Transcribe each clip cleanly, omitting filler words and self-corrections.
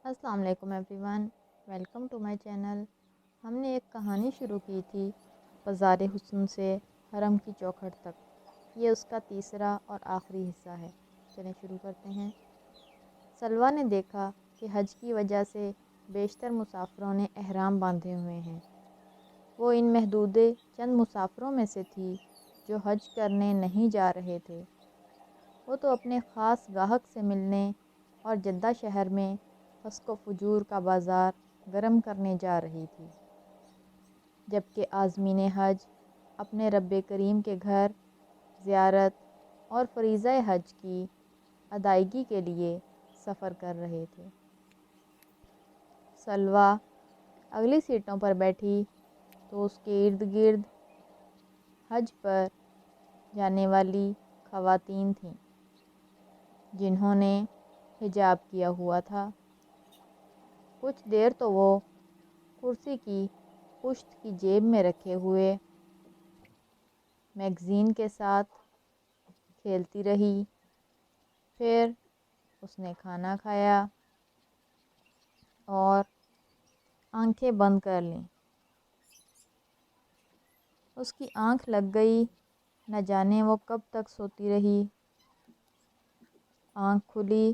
السلام علیکم everyone, welcome to my channel. ہم نے ایک کہانی شروع کی تھی بازار حسن سے حرم کی چوکھٹ تک۔ یہ اس کا تیسرا اور آخری حصہ ہے۔ چلیں شروع کرتے ہیں۔ سلویٰ نے دیکھا کہ حج کی وجہ سے بیشتر مسافروں نے احرام باندھے ہوئے ہیں۔ وہ ان محدود چند مسافروں میں سے تھی جو حج کرنے نہیں جا رہے تھے۔ وہ تو اپنے خاص گاہک سے ملنے اور جدہ شہر میں فسق و فجور کا بازار گرم کرنے جا رہی تھی، جبکہ عازمین حج اپنے رب کریم کے گھر زیارت اور فریضہ حج کی ادائیگی کے لیے سفر کر رہے تھے۔ سلویٰ اگلی سیٹوں پر بیٹھی تو اس کے ارد گرد حج پر جانے والی خواتین تھیں، جنہوں نے حجاب کیا ہوا تھا۔ کچھ دیر تو وہ کرسی کی پشت کی جیب میں رکھے ہوئے میگزین کے ساتھ کھیلتی رہی۔ پھر اس نے کھانا کھایا اور آنکھیں بند کر لیں۔ اس کی آنکھ لگ گئی، نہ جانے وہ کب تک سوتی رہی۔ آنکھ کھلی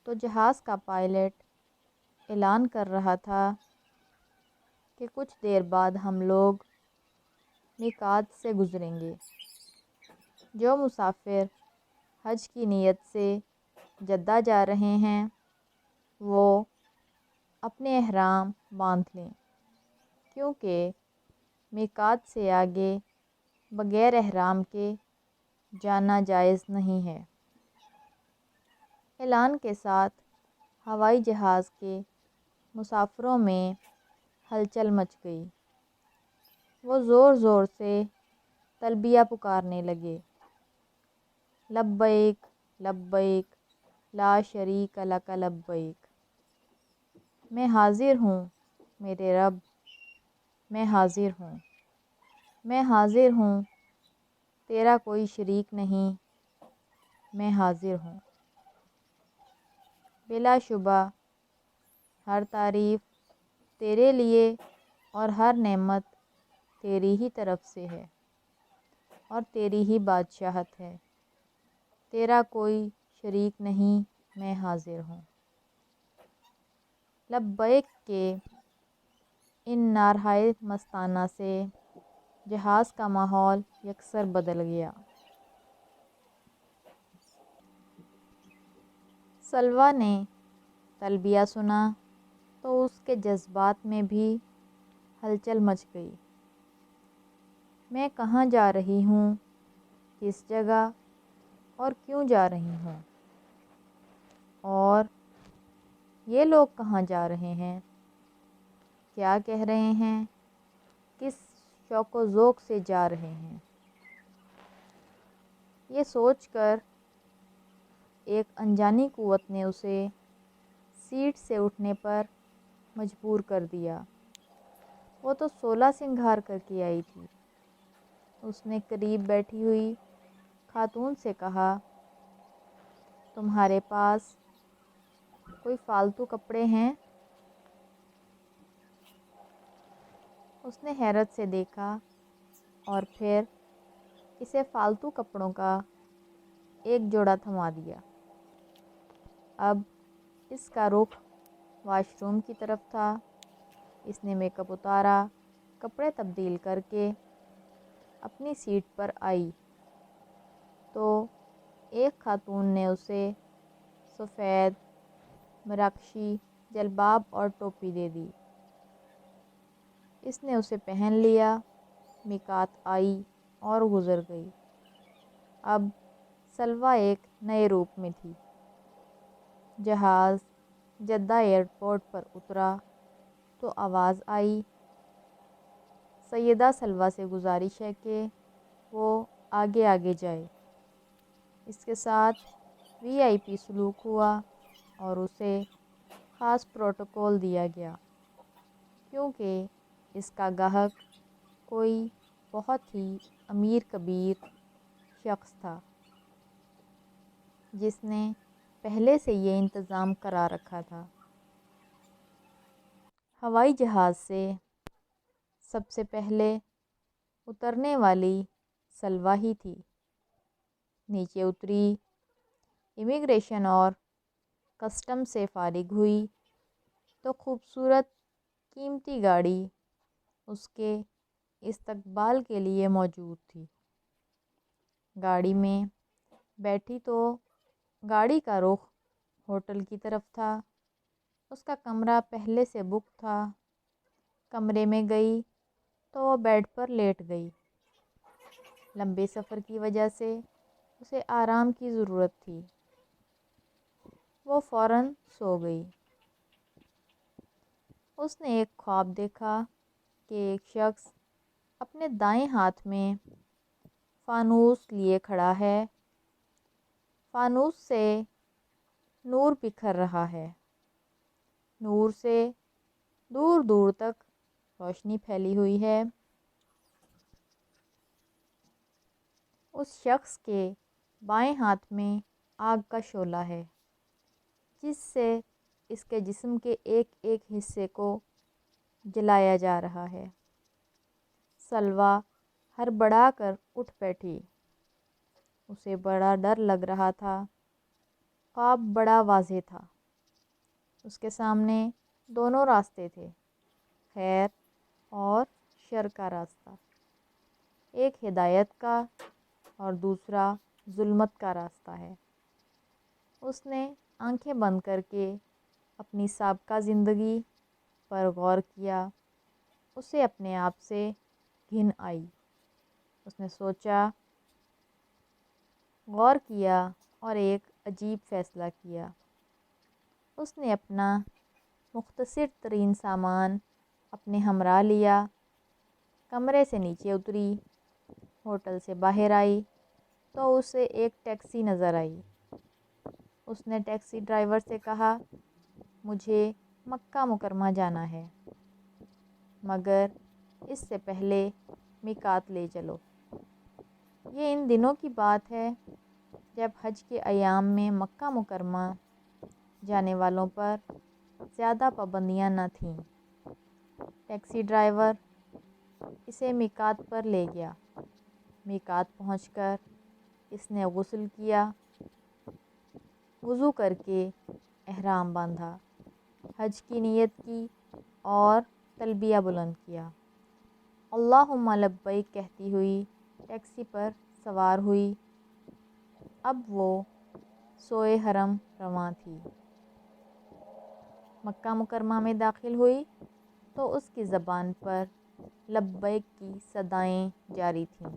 تو جہاز کا پائلٹ اعلان کر رہا تھا کہ کچھ دیر بعد ہم لوگ میقات سے گزریں گے۔ جو مسافر حج کی نیت سے جدہ جا رہے ہیں وہ اپنے احرام باندھ لیں، کیونکہ میقات سے آگے بغیر احرام کے جانا جائز نہیں ہے۔ اعلان کے ساتھ ہوائی جہاز کے مسافروں میں ہلچل مچ گئی۔ وہ زور زور سے تلبیہ پکارنے لگے، لبیک لبیک لا شریک لک لبیک، میں حاضر ہوں میرے رب، میں حاضر ہوں، میں حاضر ہوں، تیرا کوئی شریک نہیں، میں حاضر ہوں۔ بلا شبہ ہر تعریف تیرے لیے اور ہر نعمت تیری ہی طرف سے ہے اور تیری ہی بادشاہت ہے، تیرا کوئی شریک نہیں، میں حاضر ہوں۔ لبیک کے ان نعرہائے مستانہ سے جہاز کا ماحول یکسر بدل گیا۔ سلویٰ نے تلبیہ سنا تو اس کے جذبات میں بھی ہلچل مچ گئی۔ میں کہاں جا رہی ہوں، کس جگہ اور کیوں جا رہی ہوں؟ اور یہ لوگ کہاں جا رہے ہیں، کیا کہہ رہے ہیں، کس شوق و ذوق سے جا رہے ہیں؟ یہ سوچ کر ایک انجانی قوت نے اسے سیٹ سے اٹھنے پر مجبور کر دیا۔ وہ تو 16 سنگھار کر کے آئی تھی۔ اس نے قریب بیٹھی ہوئی خاتون سے کہا، تمہارے پاس کوئی فالتو کپڑے ہیں؟ اس نے حیرت سے دیکھا اور پھر اسے فالتو کپڑوں کا ایک جوڑا تھما دیا۔ اب اس کا رخ واش روم کی طرف تھا۔ اس نے میک اپ اتارا، کپڑے تبدیل کر کے اپنی سیٹ پر آئی تو ایک خاتون نے اسے سفید مراکشی جلباب اور ٹوپی دے دی۔ اس نے اسے پہن لیا، میقات آئی اور گزر گئی۔ اب سلویٰ ایک نئے روپ میں تھی۔ جہاز جدہ ایئرپورٹ پر اترا تو آواز آئی، سیدہ سلویٰ سے گزارش ہے کہ وہ آگے آگے جائے۔ اس کے ساتھ VIP سلوک ہوا اور اسے خاص پروٹوکول دیا گیا، کیونکہ اس کا گاہک کوئی بہت ہی امیر کبیر شخص تھا، جس نے پہلے سے یہ انتظام کرا رکھا تھا۔ ہوائی جہاز سے سب سے پہلے اترنے والی سلویٰ ہی تھی۔ نیچے اتری، امیگریشن اور کسٹم سے فارغ ہوئی تو خوبصورت قیمتی گاڑی اس کے استقبال کے لیے موجود تھی۔ گاڑی میں بیٹھی تو گاڑی کا رخ ہوٹل کی طرف تھا۔ اس کا کمرہ پہلے سے بک تھا۔ کمرے میں گئی تو وہ بیڈ پر لیٹ گئی۔ لمبے سفر کی وجہ سے اسے آرام کی ضرورت تھی۔ وہ فوراً سو گئی۔ اس نے ایک خواب دیکھا کہ ایک شخص اپنے دائیں ہاتھ میں فانوس لیے کھڑا ہے۔ فانوس سے نور بکھر رہا ہے۔ نور سے دور دور تک روشنی پھیلی ہوئی ہے۔ اس شخص کے بائیں ہاتھ میں آگ کا شعلہ ہے، جس سے اس کے جسم کے ایک ایک حصے کو جلایا جا رہا ہے۔ سلویٰ ہڑبڑا کر اٹھ بیٹھی۔ اسے بڑا ڈر لگ رہا تھا۔ خواب بڑا واضح تھا۔ اس کے سامنے دونوں راستے تھے، خیر اور شر کا راستہ، ایک ہدایت کا اور دوسرا ظلمت کا راستہ ہے۔ اس نے آنکھیں بند کر کے اپنی سابقہ زندگی پر غور کیا۔ اسے اپنے آپ سے گھن آئی۔ اس نے سوچا، غور کیا اور ایک عجیب فیصلہ کیا۔ اس نے اپنا مختصر ترین سامان اپنے ہمراہ لیا، کمرے سے نیچے اتری، ہوٹل سے باہر آئی تو اسے ایک ٹیکسی نظر آئی۔ اس نے ٹیکسی ڈرائیور سے کہا، مجھے مکہ مکرمہ جانا ہے، مگر اس سے پہلے میقات لے چلو۔ یہ ان دنوں کی بات ہے جب حج کے ایام میں مکہ مکرمہ جانے والوں پر زیادہ پابندیاں نہ تھیں۔ ٹیکسی ڈرائیور اسے میقات پر لے گیا۔ میقات پہنچ کر اس نے غسل کیا، وضو کر کے احرام باندھا، حج کی نیت کی اور تلبیہ بلند کیا۔ اللہم لبیک کہتی ہوئی ٹیکسی پر سوار ہوئی۔ اب وہ سوئے حرم رواں تھی۔ مکہ مکرمہ میں داخل ہوئی تو اس کی زبان پر لبیک کی صدائیں جاری تھیں۔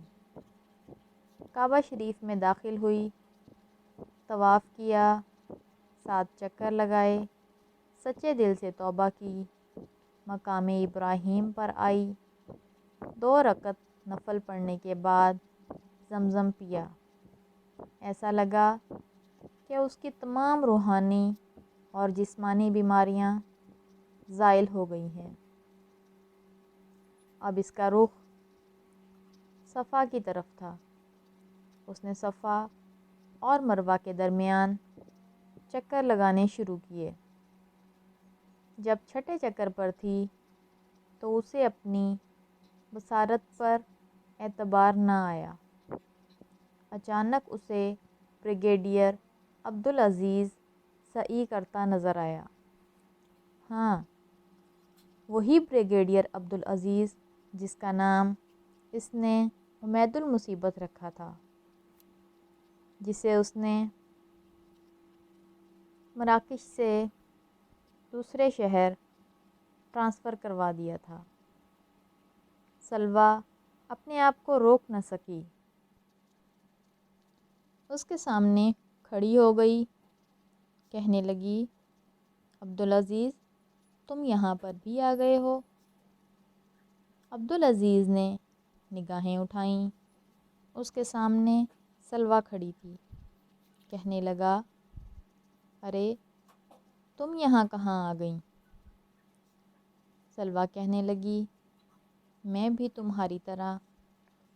کعبہ شریف میں داخل ہوئی، طواف کیا، 7 چکر لگائے، سچے دل سے توبہ کی، مقام ابراہیم پر آئی، 2 رکعت نفل پڑھنے کے بعد زمزم پیا۔ ایسا لگا کہ اس کی تمام روحانی اور جسمانی بیماریاں زائل ہو گئی ہیں۔ اب اس کا رخ صفا کی طرف تھا۔ اس نے صفا اور مروہ کے درمیان چکر لگانے شروع کیے۔ جب چھٹے چکر پر تھی تو اسے اپنی بصارت پر اعتبار نہ آیا۔ اچانک اسے بریگیڈیئر عبدالعزیز سعی کرتا نظر آیا۔ ہاں، وہی بریگیڈیئر عبدالعزیز جس کا نام اس نے عمید المصیبت رکھا تھا، جسے اس نے مراکش سے دوسرے شہر ٹرانسفر کروا دیا تھا۔ سلویٰ اپنے آپ کو روک نہ سکی۔ اس کے سامنے کھڑی ہو گئی، کہنے لگی، عبدالعزیز، تم یہاں پر بھی آ گئے ہو؟ عبدالعزیز نے نگاہیں اٹھائیں۔ اس کے سامنے سلویٰ کھڑی تھی۔ کہنے لگا، ارے تم یہاں کہاں آ گئیں؟ سلویٰ کہنے لگی، میں بھی تمہاری طرح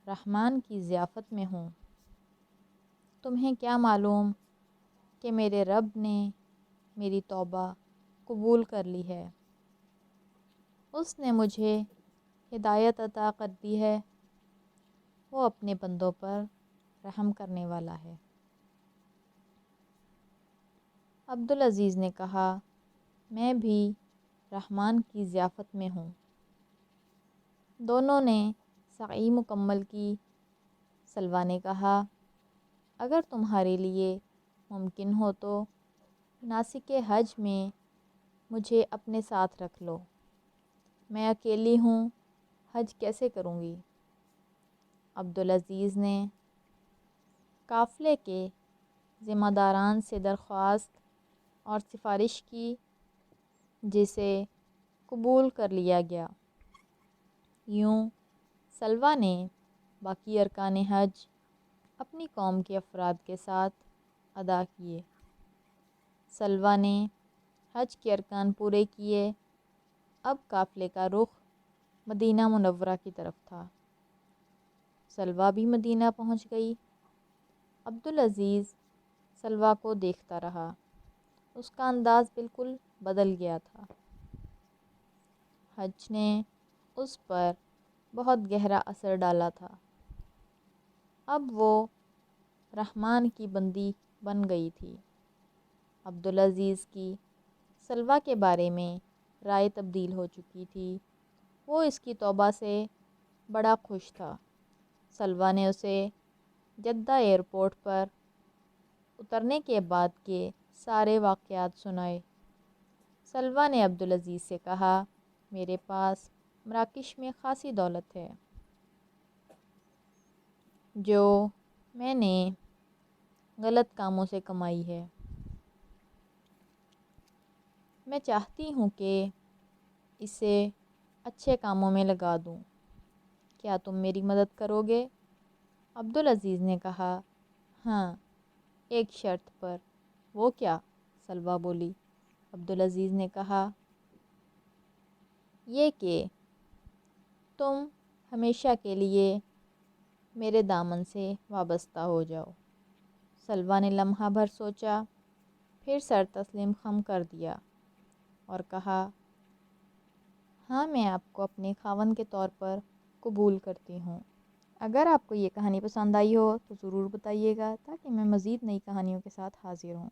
رحمان کی ضیافت میں ہوں۔ تمہیں کیا معلوم کہ میرے رب نے میری توبہ قبول کر لی ہے۔ اس نے مجھے ہدایت عطا کر دی ہے، وہ اپنے بندوں پر رحم کرنے والا ہے۔ عبدالعزیز نے کہا، میں بھی رحمان کی ضیافت میں ہوں۔ دونوں نے سعی مکمل کی۔ سلویٰ نے کہا، اگر تمہارے لیے ممکن ہو تو مناسک حج میں مجھے اپنے ساتھ رکھ لو، میں اکیلی ہوں، حج کیسے کروں گی؟ عبدالعزیز نے قافلے کے ذمہ داران سے درخواست اور سفارش کی، جسے قبول کر لیا گیا۔ یوں سلویٰ نے باقی ارکان حج اپنی قوم کے افراد کے ساتھ ادا کیے۔ سلویٰ نے حج کے ارکان پورے کیے۔ اب قافلے کا رخ مدینہ منورہ کی طرف تھا۔ سلویٰ بھی مدینہ پہنچ گئی۔ عبدالعزیز سلویٰ کو دیکھتا رہا۔ اس کا انداز بالکل بدل گیا تھا۔ حج نے اس پر بہت گہرا اثر ڈالا تھا۔ اب وہ رحمان کی بندی بن گئی تھی۔ عبدالعزیز کی سلویٰ کے بارے میں رائے تبدیل ہو چکی تھی۔ وہ اس کی توبہ سے بڑا خوش تھا۔ سلویٰ نے اسے جدہ ایئرپورٹ پر اترنے کے بعد کے سارے واقعات سنائے۔ سلویٰ نے عبدالعزیز سے کہا، میرے پاس مراکش میں خاصی دولت ہے، جو میں نے غلط کاموں سے کمائی ہے۔ میں چاہتی ہوں کہ اسے اچھے کاموں میں لگا دوں۔ کیا تم میری مدد کرو گے؟ عبدالعزیز نے کہا، ہاں، ایک شرط پر۔ وہ کیا؟ سلویٰ بولی۔ عبدالعزیز نے کہا، یہ کہ تم ہمیشہ کے لیے میرے دامن سے وابستہ ہو جاؤ۔ سلویٰ نے لمحہ بھر سوچا، پھر سر تسلیم خم کر دیا اور کہا، ہاں، میں آپ کو اپنے خاوند کے طور پر قبول کرتی ہوں۔ اگر آپ کو یہ کہانی پسند آئی ہو تو ضرور بتائیے گا، تاکہ میں مزید نئی کہانیوں کے ساتھ حاضر ہوں۔